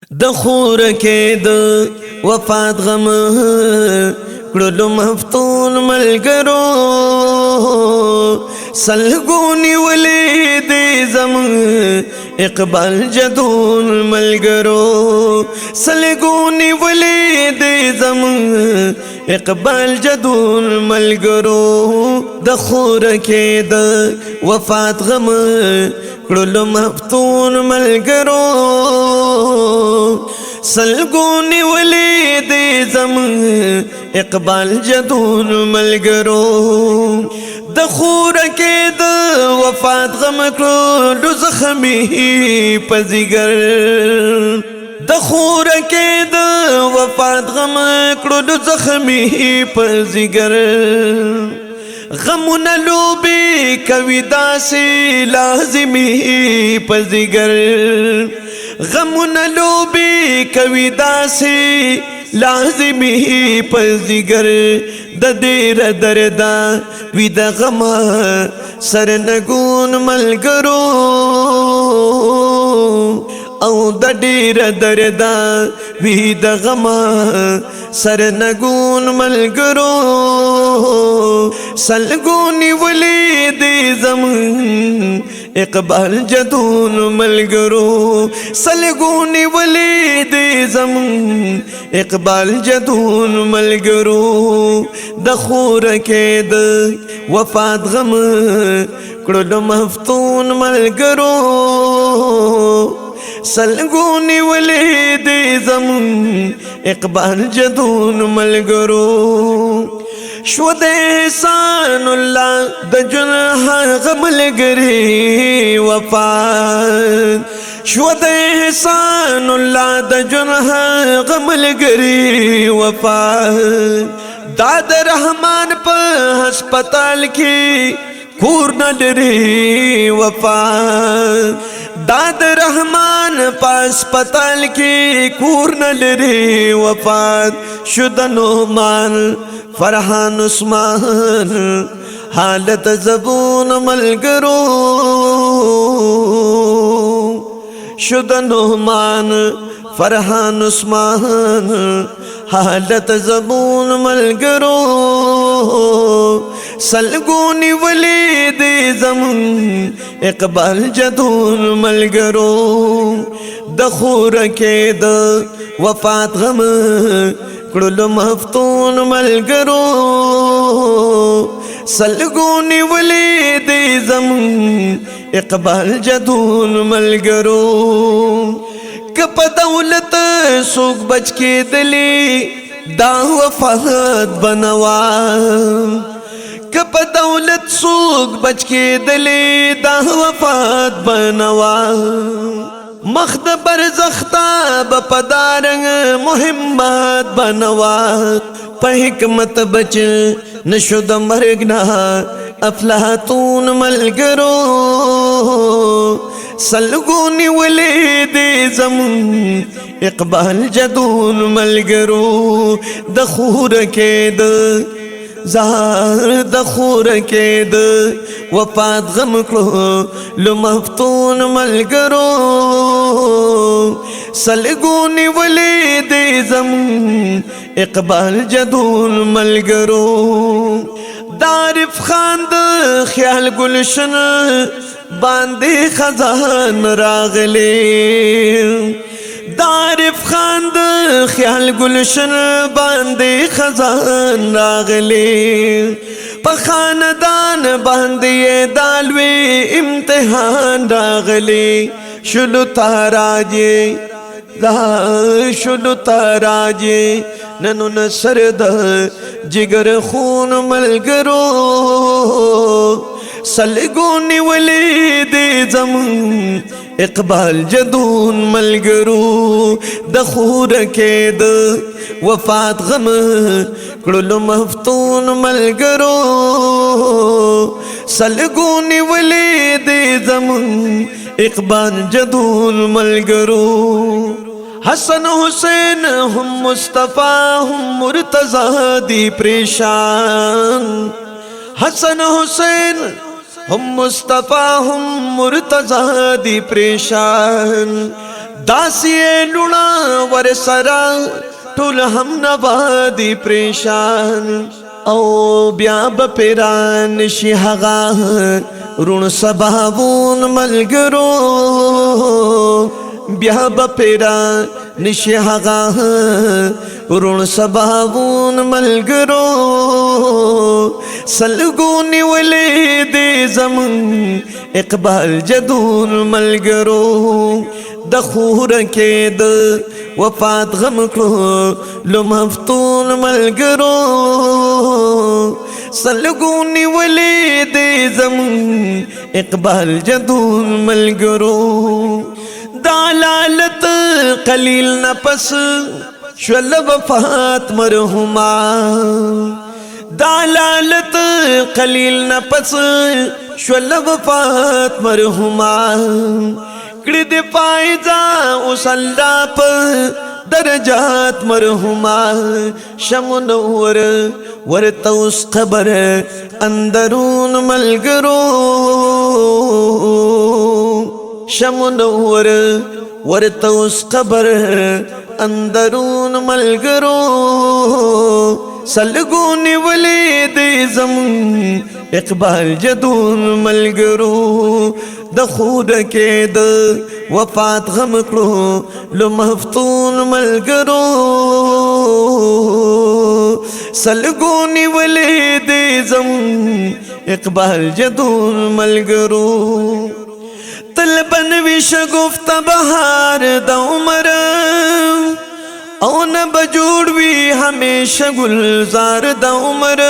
دخور کے د وفات غم کړلو مفتون ملګرو سلګونی ولې دې زم اقبال جدون ملګرو سلګونی ولې دې زم اقبال جدون ملګرو دخور کې د وفات غم کړلو مفتون ملګرو سلګونی ولې دې زم اقبال جدون ملګرو د خور کې د وفات غم کړلو زخمي پزګر د خور کې د وفات غم کړلو زخمي پزګر غمونه لوبي کوي داسې لازمي پزګر غمونه لوبي کوي داسې لازمي پزګر د ډېر دردا وي د غم سرنګون ملګرو او د ډېر دردا وي د غم سرنګون ملګرو سلګونی ولې دې زم اقبال جدون ملګرو سلګونی ولې دې زم اقبال جدون ملګرو د خور کې د وفات غم کړلو مفتون ملګرو سلګونی ولې دې زم اقبال جدون ملګرو شو د احسان الله د جنح غم لګري وفات شو د احسان الله د جنح غم لګري وفات داد رحمان په هسپتال کې کور نه لري وفات داد رحمان په هسپتال کې کور نه لري وفات شدنو مان فرحان عثمان حالت زبون ملګرو شدنو مان فرحان عثمان حالت زبون ملګرو سلګونی ولې دې زم اقبال جدون ملګرو د خور کې د وفات غم کړلو مفتون ملګرو سلګونی ولې دې زم اقبال جدون ملګرو کپ دولت سوق بچ کې دلی دا وفات بنوا کپ دولت سوق بچ کې دلی دا وفات بنوا مخد برزختا بپدارنگ مهمات بنوا په حکمت بچ نشو د مرګنا افلاطون ملګرو سلګونی ولې دې زم اقبال جدون ملګرو د خور کې د زهر د خور کې د وفات غم کړلو مفتون ملګرو سلګونی ولې دې زم اقبال جدون ملګرو دارف خان د خیال گلشن باندې خزان راغلی دارف خان د خیال گلشن باندې خزان راغلی په خاندان باندې دالوي امتحان راغلی شلو تاراجي شلو تاراجي ننو نصر د جگر خون ملګرو سلګونی ولې دې زم اقبال جدون ملګرو د خور کې د وفات غم کړلو مفتون ملګرو سلګونی ولې دې زم اقبال جدون ملګرو حسن حسین هم مصطفی هم مرتضی دی پریشان حسن حسین هم مصطفی هم مرتضی دی پریشان दासी लुणा वर सरा टुल हम नवादी परेशान ओ ब्या बपेरान शिहगा रुण सबावून मलगरो ब्या बपेरा निशिहगा रुण सबावून मलगरो सलगूनी वले दे जमन इकबाल जदून मलगरो दखूर के द वफात गम को लो मफ्तून मलगरो सलगूनी वले दे जमन इकबाल जदून मलगरो दालालत कलील नपस शल वफात मरहुमा दालालत कलील नपस शल वफात मरहुमा कृद पायजा उसल्लाप दरजात मरहुमा शमुनवर वरतौस खबर अंदरून मलगरो शमुनवर वरतौस खबर अंदरून मलगरो सलगूनी वले दे जमन इकबाल जदून मलगरो दखूद के द वफात गम करो लो मफ्तून मलगरो सलगूनी वले दे जमन इकबाल जदून मलगरो तलबन विश गुफ्त बहार द उमर औ न बजूड़वी हमेशा गुलजार द उमर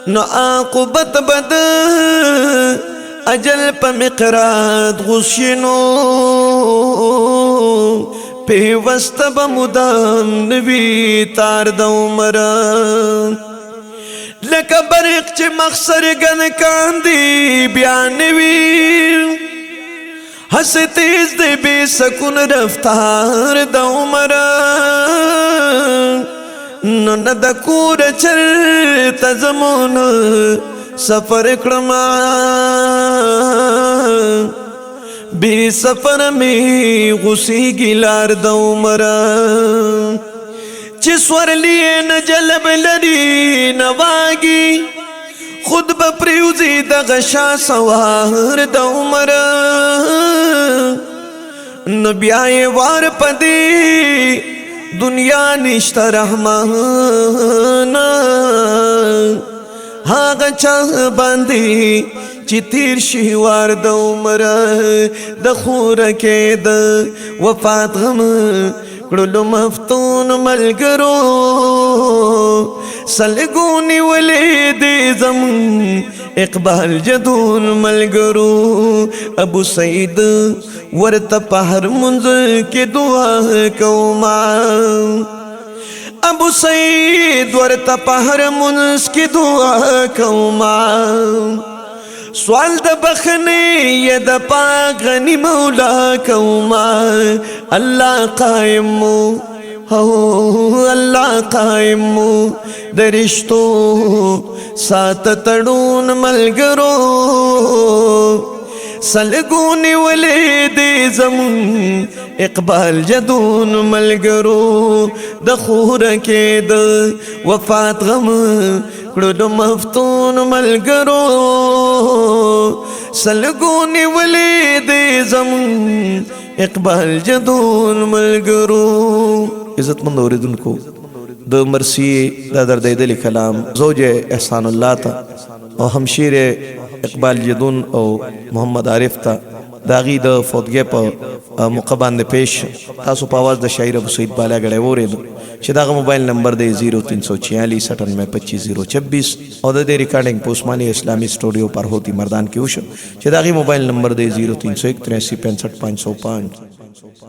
न आकुबत बद अजल प मिकरात गुशिनो पेवस्त बमुदाम नबी तार द उमर लक बरक च मखसर गन कांदी बयानवी हस तेज दे बेसकुन रफ्तार द उमर न दकूर चल तजमुन सफर क्रमा बे सफर में गुसी गिलार द उमर चिस्वर लिए न जलब लरी नवागी खुद बप्रियुजी दगशा सवार द उमर न ब्याए वार पदे दुनिया निश्ता रहमाना हाँ चाह बांधी चितीर शिवार द उमर दखूर के द वफात गम लो मफ्तून मलगरो सलगूनी वले दे जमन इकबाल जदून मलगरो अबू सईद वरत पहर मुंज के दुआ कौमा अबू सईद वरत पहर मुंज के दुआ कौमा स्वाल द बखने यद पागनी मौला कौमा अल्लाह कायमो हो अल्लाह कायमो दरिश्तो सात तड़ून मलगरो सलगूनी वले दे जमन इकबाल जदून मलगरो दखूर के द वफात गम लो मफ्तून मलगरो सलगूनी वले दे जमन इकबाल जदून मलगरो। इज्जतमंद औरतन को द मरसी दादर दैदली कलाम ज़ौजे एहसानुल्लाह था और हमशीर इकबाल जदून और मोहम्मद आरिफ था दागी द फौतगे पर मुक़बान दे पेश तासु पावाज द शायर अबू सईद बाला गड़े वो रे दो शिदागा मोबाइल नंबर दे 0346 9825 और दे रिकॉर्डिंग पोस्टमानी इस्लामी स्टूडियो पर होती मर्दान की उश शिदागी मोबाइल नंबर दे 0301 83 65 505।